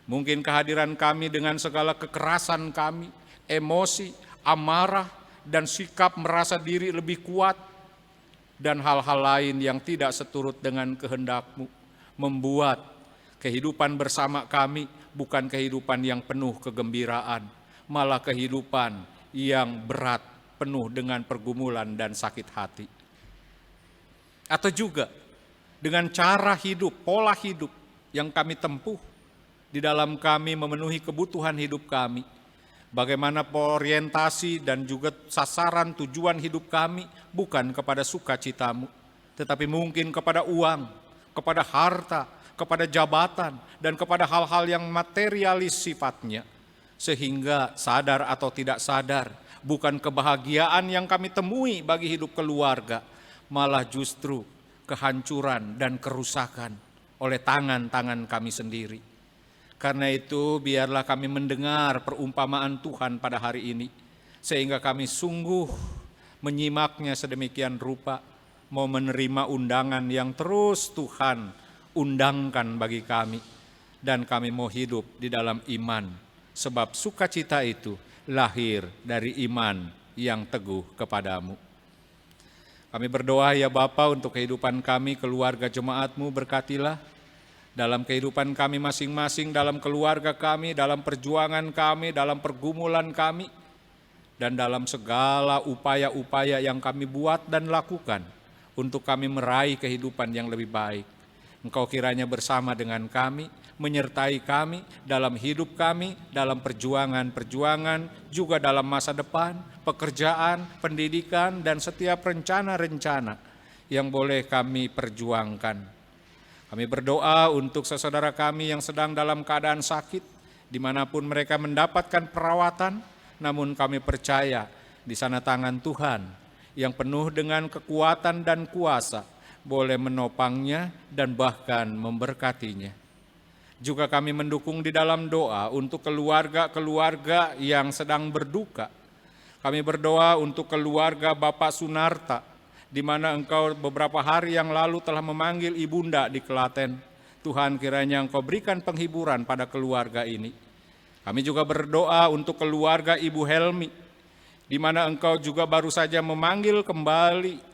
Mungkin kehadiran kami dengan segala kekerasan kami, emosi, amarah, dan sikap merasa diri lebih kuat, dan hal-hal lain yang tidak seturut dengan kehendak-Mu, membuat kehidupan bersama kami bukan kehidupan yang penuh kegembiraan, malah kehidupan yang berat, penuh dengan pergumulan dan sakit hati. Atau juga dengan cara hidup, pola hidup yang kami tempuh di dalam kami memenuhi kebutuhan hidup kami, bagaimana orientasi dan juga sasaran tujuan hidup kami bukan kepada sukacita-Mu, tetapi mungkin kepada uang, kepada harta, kepada jabatan, dan kepada hal-hal yang materialis sifatnya, sehingga sadar atau tidak sadar, bukan kebahagiaan yang kami temui bagi hidup keluarga, malah justru kehancuran dan kerusakan oleh tangan-tangan kami sendiri. Karena itu biarlah kami mendengar perumpamaan Tuhan pada hari ini, sehingga kami sungguh menyimaknya sedemikian rupa, mau menerima undangan yang terus Tuhan undangkan bagi kami, dan kami mau hidup di dalam iman, sebab sukacita itu lahir dari iman yang teguh kepadamu. Kami berdoa, ya Bapa, untuk kehidupan kami, keluarga jemaat-Mu, berkatilah dalam kehidupan kami masing-masing, dalam keluarga kami, dalam perjuangan kami, dalam pergumulan kami, dan dalam segala upaya-upaya yang kami buat dan lakukan untuk kami meraih kehidupan yang lebih baik. Engkau kiranya bersama dengan kami, menyertai kami dalam hidup kami, dalam perjuangan-perjuangan, juga dalam masa depan, pekerjaan, pendidikan, dan setiap rencana-rencana yang boleh kami perjuangkan. Kami berdoa untuk saudara kami yang sedang dalam keadaan sakit, dimanapun mereka mendapatkan perawatan, namun kami percaya di sana tangan Tuhan yang penuh dengan kekuatan dan kuasa boleh menopangnya dan bahkan memberkatinya. Juga kami mendukung di dalam doa untuk keluarga-keluarga yang sedang berduka. Kami berdoa untuk keluarga Bapak Sunarta, di mana Engkau beberapa hari yang lalu telah memanggil ibunda di Klaten. Tuhan, kiranya Engkau berikan penghiburan pada keluarga ini. Kami juga berdoa untuk keluarga Ibu Helmi, di mana Engkau juga baru saja memanggil kembali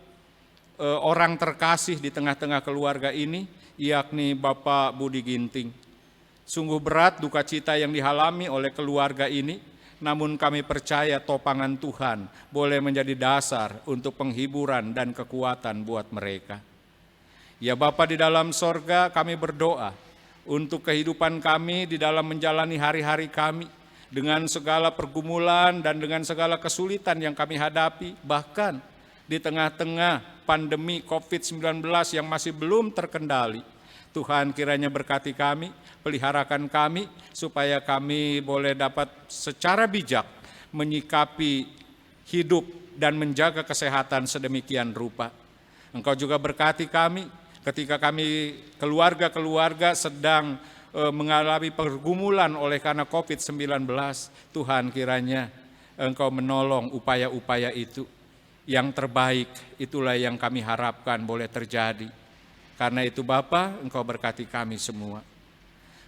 orang terkasih di tengah-tengah keluarga ini, yakni Bapak Budi Ginting. Sungguh berat duka cita yang dialami oleh keluarga ini, namun kami percaya topangan Tuhan boleh menjadi dasar untuk penghiburan dan kekuatan buat mereka. Ya Bapa di dalam sorga, kami berdoa untuk kehidupan kami di dalam menjalani hari-hari kami dengan segala pergumulan dan dengan segala kesulitan yang kami hadapi, bahkan di tengah-tengah pandemi COVID-19 yang masih belum terkendali. Tuhan kiranya berkati kami, peliharakan kami, supaya kami boleh dapat secara bijak menyikapi hidup dan menjaga kesehatan sedemikian rupa. Engkau juga berkati kami ketika kami keluarga-keluarga sedang mengalami pergumulan oleh karena COVID-19. Tuhan kiranya Engkau menolong upaya-upaya itu. Yang terbaik itulah yang kami harapkan boleh terjadi. Karena itu Bapa, Engkau berkati kami semua.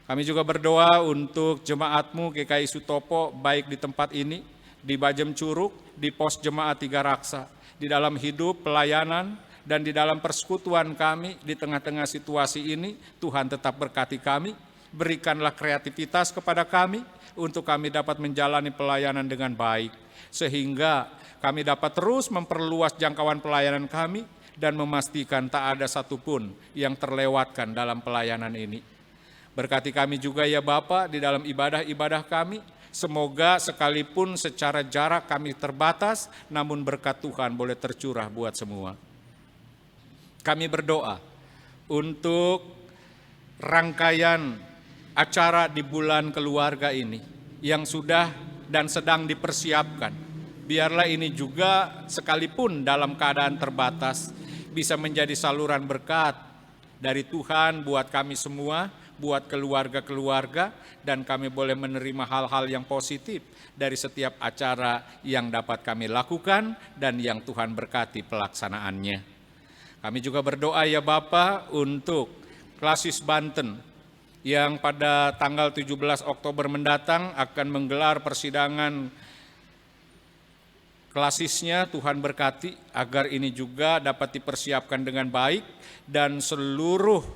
Kami juga berdoa untuk jemaat-Mu GKI Sutopo, baik di tempat ini, di Bajem Curug, di pos jemaat Tiga Raksa, di dalam hidup, pelayanan, dan di dalam persekutuan kami di tengah-tengah situasi ini. Tuhan tetap berkati kami, berikanlah kreativitas kepada kami untuk kami dapat menjalani pelayanan dengan baik, sehingga kami dapat terus memperluas jangkauan pelayanan kami dan memastikan tak ada satupun yang terlewatkan dalam pelayanan ini. Berkati kami juga ya Bapa di dalam ibadah-ibadah kami, semoga sekalipun secara jarak kami terbatas, namun berkat Tuhan boleh tercurah buat semua. Kami berdoa untuk rangkaian acara di bulan keluarga ini yang sudah dan sedang dipersiapkan. Biarlah ini juga sekalipun dalam keadaan terbatas bisa menjadi saluran berkat dari Tuhan buat kami semua, buat keluarga-keluarga, dan kami boleh menerima hal-hal yang positif dari setiap acara yang dapat kami lakukan dan yang Tuhan berkati pelaksanaannya. Kami juga berdoa ya Bapa untuk Klasis Banten yang pada tanggal 17 Oktober mendatang akan menggelar persidangan klasisnya. Tuhan berkati agar ini juga dapat dipersiapkan dengan baik dan seluruh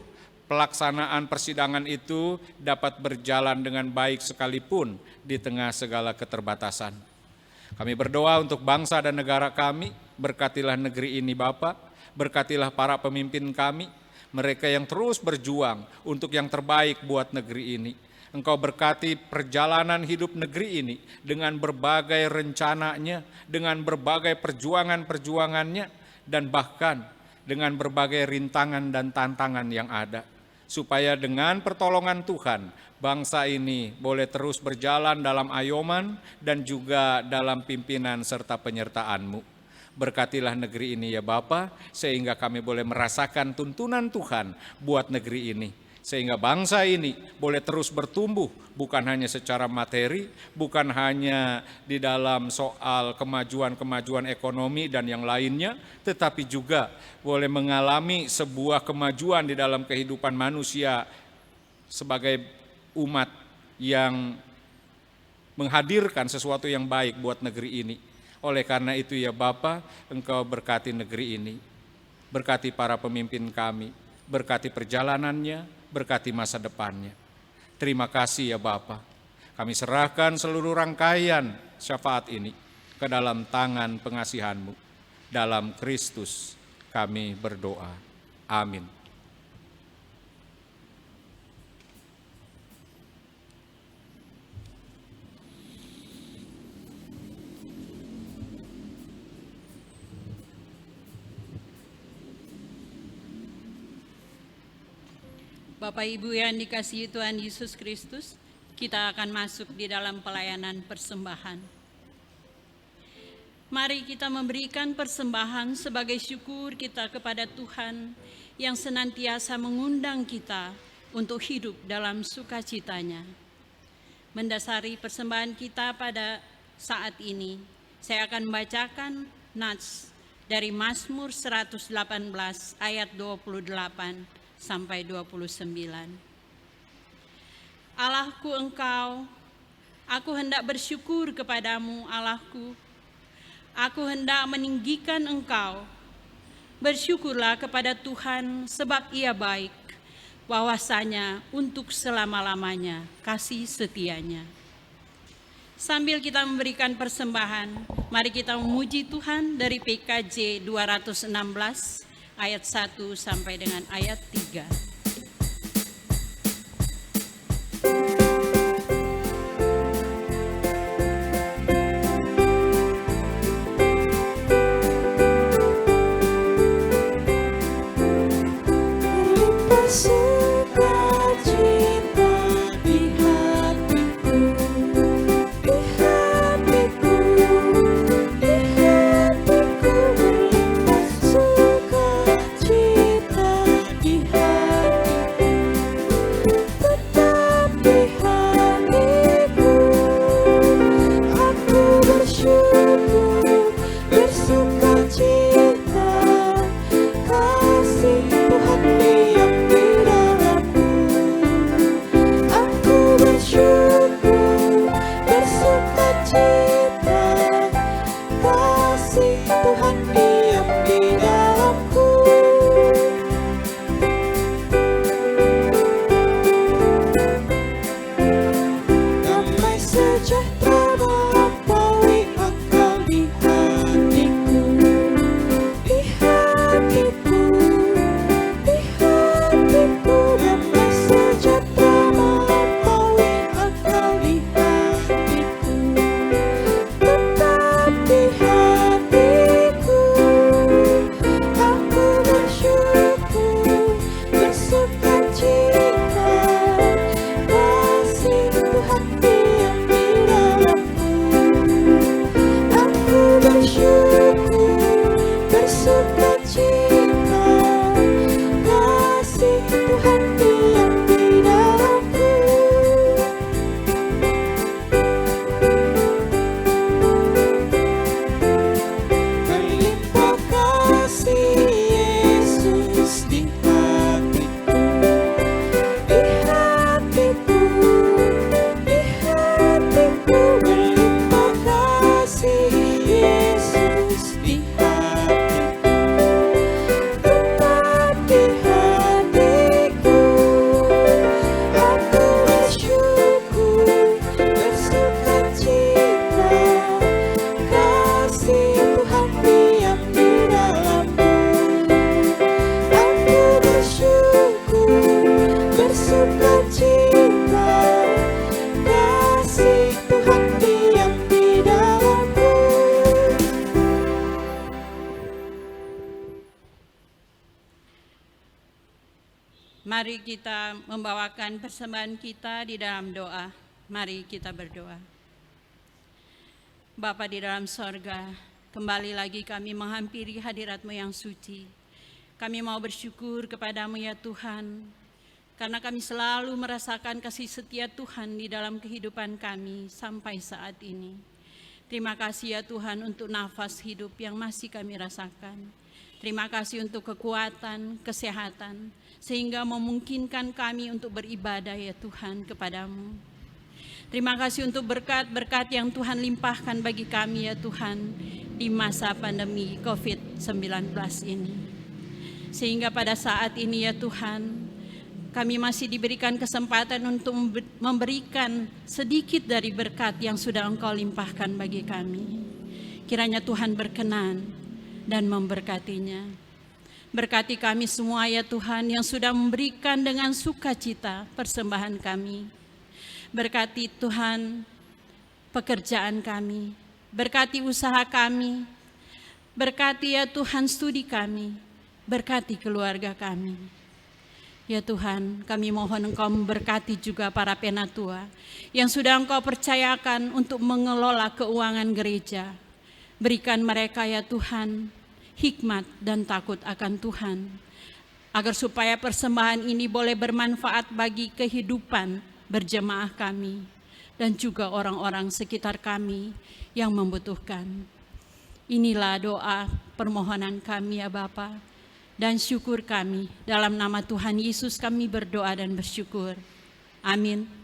pelaksanaan persidangan itu dapat berjalan dengan baik sekalipun di tengah segala keterbatasan. Kami berdoa untuk bangsa dan negara kami, berkatilah negeri ini Bapa, berkatilah para pemimpin kami, mereka yang terus berjuang untuk yang terbaik buat negeri ini. Engkau berkati perjalanan hidup negeri ini dengan berbagai rencananya, dengan berbagai perjuangan-perjuangannya, dan bahkan dengan berbagai rintangan dan tantangan yang ada. Supaya dengan pertolongan Tuhan, bangsa ini boleh terus berjalan dalam ayoman dan juga dalam pimpinan serta penyertaan-Mu. Berkatilah negeri ini ya Bapa, sehingga kami boleh merasakan tuntunan Tuhan buat negeri ini. Sehingga bangsa ini boleh terus bertumbuh, bukan hanya secara materi, bukan hanya di dalam soal kemajuan-kemajuan ekonomi dan yang lainnya, tetapi juga boleh mengalami sebuah kemajuan di dalam kehidupan manusia sebagai umat yang menghadirkan sesuatu yang baik buat negeri ini. Oleh karena itu ya Bapa, Engkau berkati negeri ini, berkati para pemimpin kami, berkati perjalanannya, berkati masa depannya. Terima kasih ya Bapa. Kami serahkan seluruh rangkaian syafaat ini ke dalam tangan pengasihan-Mu. Dalam Kristus kami berdoa. Amin.
Bapak Ibu yang dikasihi Tuhan Yesus Kristus, kita akan masuk di dalam pelayanan persembahan. Mari kita memberikan persembahan sebagai syukur kita kepada Tuhan yang senantiasa mengundang kita untuk hidup dalam sukacitanya. Mendasari persembahan kita pada saat ini, saya akan membacakan nats dari Mazmur 118 ayat 28 sampai 29. Allahku Engkau, aku hendak bersyukur kepadamu Allahku, aku hendak meninggikan Engkau. Bersyukurlah kepada Tuhan sebab Ia baik, bahwasanya untuk selama-lamanya kasih setianya. Sambil kita memberikan persembahan, mari kita memuji Tuhan dari PKJ 216 ayat 1 sampai dengan ayat 3.
Di hatiku
Mari kita membawakan persembahan kita di dalam doa. Mari kita berdoa. Bapa di dalam sorga, kembali lagi kami menghampiri hadirat-Mu yang suci. Kami mau bersyukur kepadamu ya Tuhan, karena kami selalu merasakan kasih setia Tuhan di dalam kehidupan kami sampai saat ini. Terima kasih ya Tuhan untuk nafas hidup yang masih kami rasakan. Terima kasih untuk kekuatan, kesehatan, sehingga memungkinkan kami untuk beribadah ya Tuhan kepadamu. Terima kasih untuk berkat-berkat yang Tuhan limpahkan bagi kami ya Tuhan di masa pandemi COVID-19 ini. Sehingga pada saat ini ya Tuhan, kami masih diberikan kesempatan untuk memberikan sedikit dari berkat yang sudah Engkau limpahkan bagi kami. Kiranya Tuhan berkenan dan memberkatinya. Berkati kami semua ya Tuhan yang sudah memberikan dengan sukacita persembahan kami. Berkati Tuhan pekerjaan kami, berkati usaha kami, berkati ya Tuhan studi kami, berkati keluarga kami. Ya Tuhan, kami mohon Engkau memberkati juga para penatua yang sudah Engkau percayakan untuk mengelola keuangan gereja. Berikan mereka ya Tuhan hikmat dan takut akan Tuhan, agar supaya persembahan ini boleh bermanfaat bagi kehidupan berjemaah kami dan juga orang-orang sekitar kami yang membutuhkan. Inilah doa permohonan kami ya Bapa dan syukur kami. Dalam nama Tuhan Yesus kami berdoa dan bersyukur. Amin.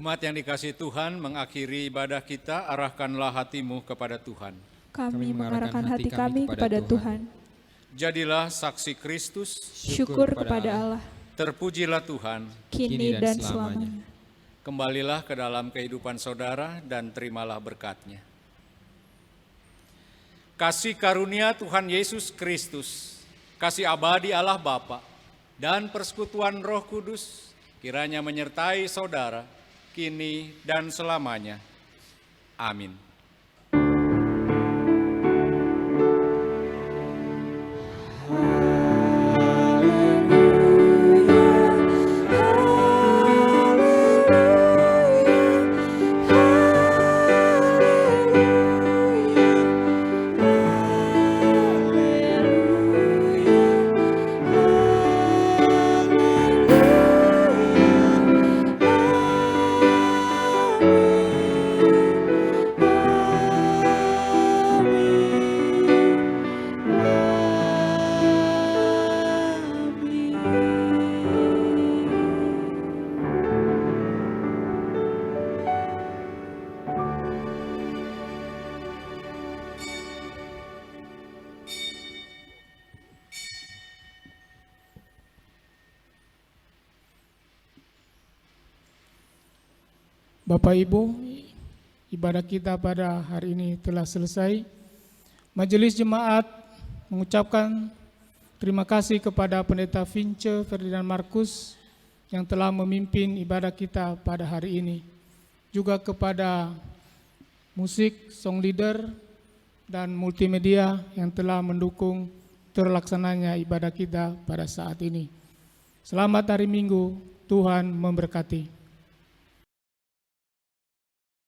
Umat yang dikasihi Tuhan, mengakhiri ibadah kita, arahkanlah hatimu kepada Tuhan.
Kami mengarahkan hati kami kepada Tuhan.
Jadilah saksi Kristus.
Syukur kepada Allah.
Terpujilah Tuhan,
kini dan selamanya.
kembalilah ke dalam kehidupan saudara dan terimalah berkat-Nya. Kasih karunia Tuhan Yesus Kristus, kasih abadi Allah Bapa, dan persekutuan Roh Kudus kiranya menyertai saudara kini dan selamanya. Amin.
Bapak Ibu, ibadah kita pada hari ini telah selesai. Majelis Jemaat mengucapkan terima kasih kepada Pendeta Vince Ferdinand Markus yang telah memimpin ibadah kita pada hari ini. Juga kepada musik, song leader, dan multimedia yang telah mendukung terlaksananya ibadah kita pada saat ini. Selamat hari Minggu, Tuhan memberkati.